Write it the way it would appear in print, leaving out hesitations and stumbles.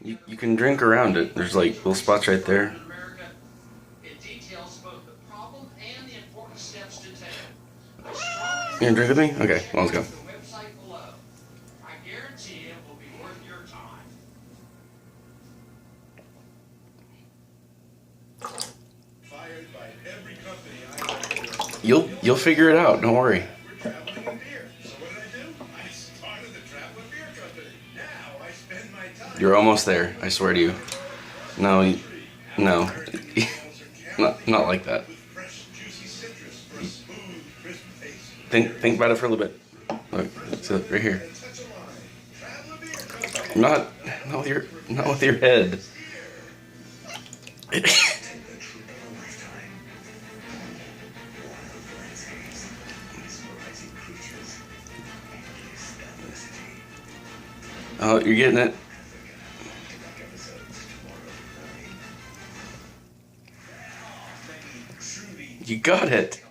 You can drink around it. There's like little spots right there. You gonna drink with me? Okay, well, let's go. You'll figure it out. Don't worry. You're almost there. I swear to you. No, no, not like that. Think about it for a little bit. Look, it's right here. Not with your head. Oh, you're getting it. You got it.